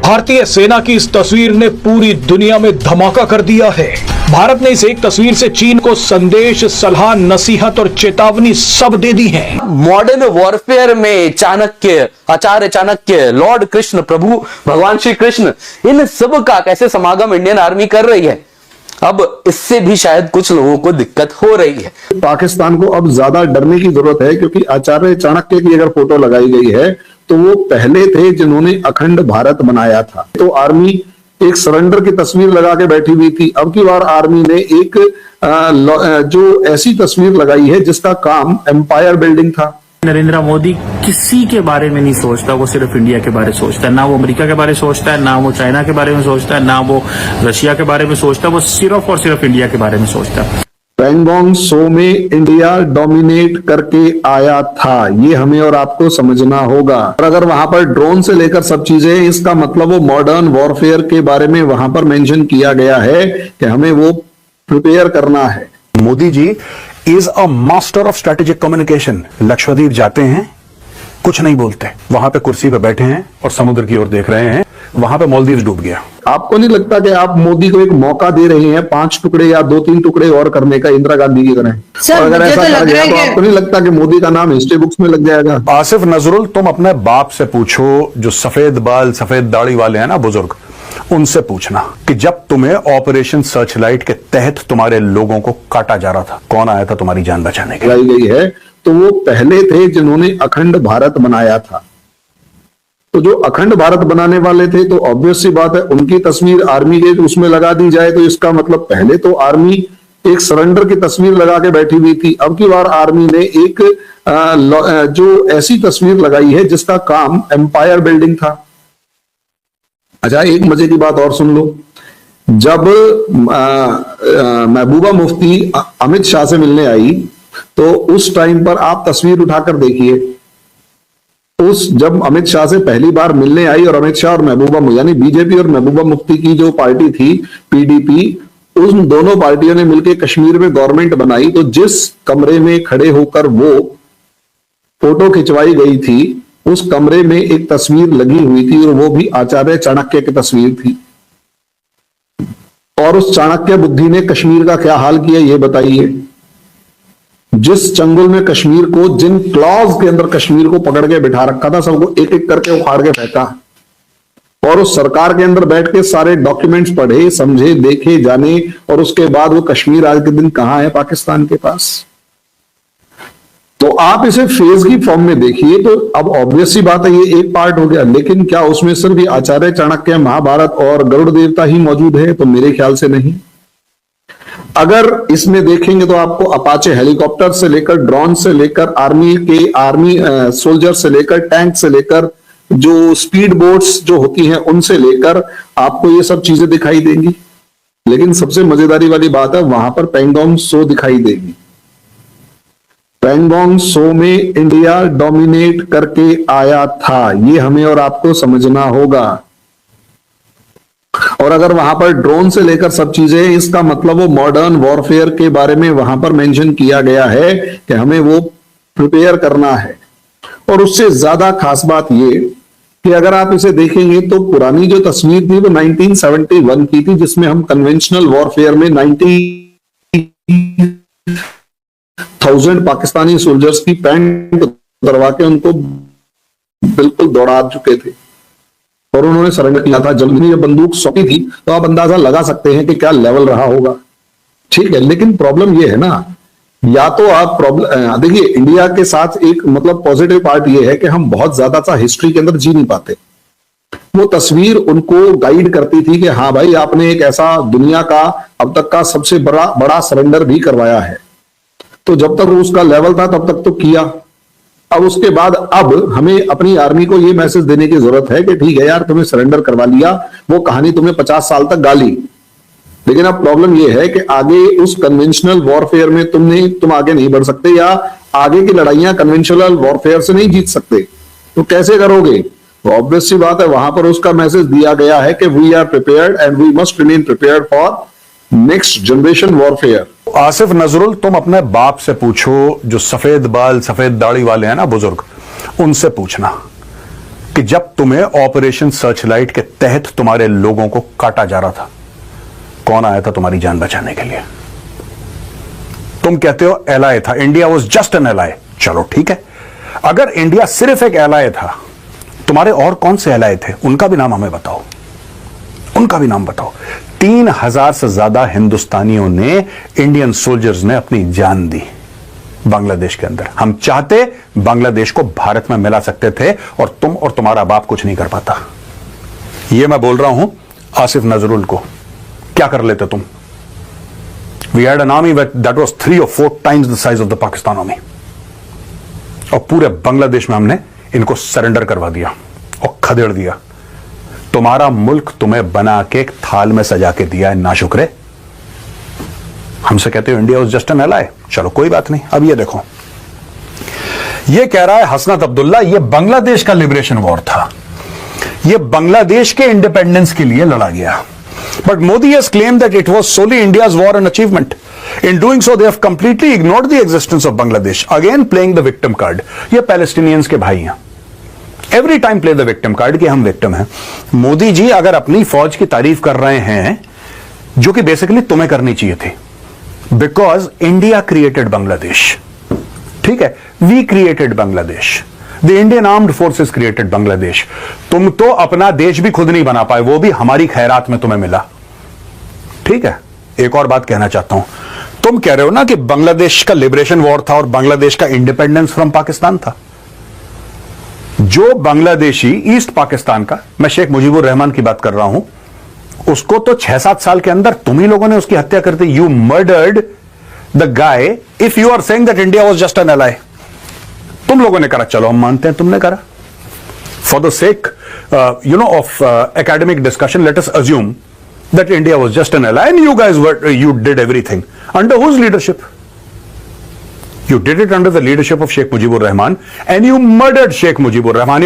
भारतीय सेना की इस तस्वीर ने पूरी दुनिया में धमाका कर दिया है। भारत ने इस एक तस्वीर से चीन को संदेश, सलाह, नसीहत और चेतावनी सब दे दी है। मॉडर्न वॉरफेयर में चाणक्य, आचार्य चाणक्य, लॉर्ड कृष्ण, प्रभु भगवान श्री कृष्ण, इन सब का कैसे समागम इंडियन आर्मी कर रही है। अब इससे भी शायद कुछ लोगों को दिक्कत हो रही है। पाकिस्तान को अब ज्यादा डरने की जरूरत है, क्योंकि आचार्य चाणक्य की अगर फोटो लगाई गई है तो वो पहले थे जिन्होंने अखंड भारत बनाया था। तो आर्मी एक सरेंडर की तस्वीर लगा के बैठी हुई थी। अब की बार आर्मी ने एक जो ऐसी तस्वीर लगाई है जिसका काम एम्पायर बिल्डिंग था। नरेंद्र मोदी किसी के बारे में नहीं सोचता, वो सिर्फ इंडिया के बारे में सोचता है। ना वो अमेरिका के बारे में सोचता है, ना वो चाइना के बारे में सोचता है, ना वो रशिया के बारे में सोचता है। वो सिर्फ और सिर्फ इंडिया के बारे में सोचता है। पैंगोंग सो में इंडिया डोमिनेट करके आया था, ये हमें और आपको समझना होगा। और अगर वहां पर ड्रोन से लेकर सब चीजें, इसका मतलब वो मॉडर्न वॉरफेयर के बारे में वहां पर मेंशन किया गया है कि हमें वो प्रिपेयर करना है। Modi ji is a master of strategic communication. Lakshadweep जाते हैं, कुछ नहीं बोलते, वहां पे कुर्सी पे बैठे हैं और समुद्र की ओर देख रहे हैं। वहां पे मालदीव डूब गया। आपको नहीं लगता कि आप मोदी को एक मौका दे रहे हैं 5 टुकड़े या 2-3 टुकड़े और करने का, इंदिरा गांधी की तरह? और अगर ऐसा कर गया तो आपको नहीं लगता कि मोदी का नाम हिस्ट्री बुक्स में लग जाएगा? आसिफ नजरुल, तुम अपने बाप से पूछो, जो सफेद बाल सफेद दाढ़ी वाले हैं ना बुजुर्ग, उनसे पूछना कि जब तुम्हें ऑपरेशन सर्चलाइट के तहत तुम्हारे लोगों को काटा जा रहा था, कौन आया था तुम्हारी जान बचाने के लिए? लाई गई है तो वो पहले थे जिन्होंने अखंड भारत बनाया था। तो जो अखंड भारत बनाने वाले थे, तो ऑब्वियस सी बात है उनकी तस्वीर आर्मी के उसमें लगा दी जाए, तो इसका मतलब पहले तो आर्मी एक सरेंडर की तस्वीर लगा के बैठी हुई थी। अब की बार आर्मी ने एक जो ऐसी तस्वीर लगाई है जिसका काम एम्पायर बिल्डिंग था। अच्छा, एक मजे की बात और सुन लो। जब महबूबा मुफ्ती अमित शाह से मिलने आई, तो उस टाइम पर आप तस्वीर उठाकर देखिए, जब अमित शाह से पहली बार मिलने आई और अमित शाह और महबूबा, यानी बीजेपी और महबूबा मुफ्ती की जो पार्टी थी पीडीपी, उन दोनों पार्टियों ने मिलकर कश्मीर में गवर्नमेंट बनाई। तो जिस कमरे में खड़े होकर वो फोटो खिंचवाई गई थी, उस कमरे में एक तस्वीर लगी हुई थी और वो भी आचार्य चाणक्य की तस्वीर थी। और उस चाणक्य बुद्धि ने कश्मीर का क्या हाल किया ये बताइए। जिस चंगुल में कश्मीर को, जिन क्लॉज के अंदर कश्मीर को पकड़ के बिठा रखा था, सबको एक एक करके उखाड़ के फेंका। और उस सरकार के अंदर बैठ के सारे डॉक्यूमेंट्स पढ़े, समझे, देखे, जाने, और उसके बाद वो कश्मीर आज के दिन कहां है? पाकिस्तान के पास। तो आप इसे फेज की फॉर्म में देखिए, तो अब ऑब्वियस सी बात है ये एक पार्ट हो गया, लेकिन क्या उसमें सिर्फ आचार्य चाणक्य, महाभारत और गरुड़ देवता ही मौजूद है? तो मेरे ख्याल से नहीं। अगर इसमें देखेंगे तो आपको अपाचे हेलीकॉप्टर से लेकर, ड्रोन से लेकर, आर्मी सोल्जर से लेकर, टैंक से लेकर, जो स्पीड बोट्स जो होती हैं उनसे लेकर आपको ये सब चीजें दिखाई देंगी। लेकिन सबसे मजेदारी वाली बात है, वहां पर पैंगोंग सो दिखाई देगी। पैंगोंग सो में इंडिया डोमिनेट करके आया था, ये हमें और आपको समझना होगा। और अगर वहां पर ड्रोन से लेकर सब चीजें, इसका मतलब वो मॉडर्न वॉरफेयर के बारे में वहां पर मेंशन किया गया है कि हमें वो प्रिपेयर करना है। और उससे ज्यादा खास बात ये कि अगर आप इसे देखेंगे तो पुरानी जो तस्वीर थी वो 1971 की थी, जिसमें हम कन्वेंशनल वॉरफेयर में 90,000 पाकिस्तानी सोल्जर्स की पैंट उतरवा के उनको बिल्कुल दौड़ा चुके थे और उन्होंने सरेंडर किया था। जब ये बंदूक सौंपी थी तो आप अंदाजा लगा सकते हैं कि क्या लेवल रहा होगा। ठीक है, लेकिन प्रॉब्लम ये है ना, या तो आप प्रॉब्लम देखिए, इंडिया के साथ एक मतलब पॉजिटिव पार्ट ये है कि हम बहुत ज्यादा सा हिस्ट्री के अंदर जी नहीं पाते। वो तस्वीर उनको गाइड करती थी कि हाँ भाई, आपने एक ऐसा दुनिया का अब तक का सबसे बड़ा सरेंडर भी करवाया है। तो जब तक उसका लेवल था तब तक तो किया। अब उसके बाद अब हमें अपनी आर्मी को यह मैसेज देने की जरूरत है कि ठीक है यार, तुम्हें सरेंडर करवा लिया, वो कहानी तुमने 50 साल तक गाली, लेकिन अब प्रॉब्लम यह है कि आगे उस कन्वेंशनल वॉरफेयर में तुम आगे नहीं बढ़ सकते, या आगे की लड़ाइयां कन्वेंशनल वॉरफेयर से नहीं जीत सकते। तो कैसे करोगे? तो ऑब्वियस सी बात है, वहां पर उसका मैसेज दिया गया है कि we are prepared and we must remain prepared for next generation warfare. Asif Nazrul, तुम अपने बाप से पूछो, जो सफेद बाल सफेद दाढ़ी वाले हैं ना बुजुर्ग, उनसे पूछना कि जब तुम्हें ऑपरेशन सर्चलाइट के तहत तुम्हारे लोगों को काटा जा रहा था, कौन आया था तुम्हारी जान बचाने के लिए? तुम कहते हो एलआई था, India was just an ally. चलो ठीक है, अगर इंडिया सिर्फ एक एलआई था, तुम्हारे और कौन से एलआई थे? उनका भी नाम हमें बताओ, उनका भी नाम बताओ। 3000 से ज्यादा हिंदुस्तानियों ने, इंडियन सोल्जर्स ने अपनी जान दी बांग्लादेश के अंदर। हम चाहते बांग्लादेश को भारत में मिला सकते थे, और तुम और तुम्हारा बाप कुछ नहीं कर पाता। यह मैं बोल रहा हूं आसिफ नजरुल को। क्या कर लेते तुम? We had an army that was 3 or 4 times the size of the Pakistan army, और पूरे बांग्लादेश में हमने इनको सरेंडर करवा दिया और खदेड़ दिया। तुम्हारा मुल्क तुम्हें बना के एक थाल में सजा के दिया है, नाशुक्रे। हमसे कहते हो India was just an ally. चलो कोई बात नहीं। अब ये देखो, ये कह रहा है हसनत अब्दुल्ला, ये बांग्लादेश का लिबरेशन वॉर था, ये बांग्लादेश के इंडिपेंडेंस के लिए लड़ा गया। But Modi has claimed that it was solely India's war and achievement. In doing so, they have completely ignored the existence of Bangladesh. Again, playing the victim card. ये Palestinians के भाई हैं। Every time play the victim card कि हम victim हैं। मोदी जी अगर अपनी फौज की तारीफ कर रहे हैं, जो कि बेसिकली तुम्हें करनी चाहिए थी, because India created Bangladesh. ठीक है, we created Bangladesh. The Indian Armed Forces created Bangladesh. तुम तो अपना देश भी खुद नहीं बना पाए, वो भी हमारी खैरात में तुम्हें मिला। ठीक है, एक और बात कहना चाहता हूं। तुम कह रहे हो ना कि बांग्लादेश का लिबरेशन वॉर था और बांग्लादेश का इंडिपेंडेंस फ्रॉम पाकिस्तान था। जो बांग्लादेशी ईस्ट पाकिस्तान का, मैं शेख मुजीबुर रहमान की बात कर रहा हूं, उसको तो 6-7 साल के अंदर तुम ही लोगों ने उसकी हत्या कर दी। You murdered the guy. If you are saying that India was just an ally, तुम लोगों ने करा, चलो हम मानते हैं तुमने करा। For the sake of academic discussion, let us assume that India was just an ally and you did everything. Under whose leadership? You did it under the leadership of Sheikh Mujibur Rahman, and you murdered Sheikh Mujibur Rahman.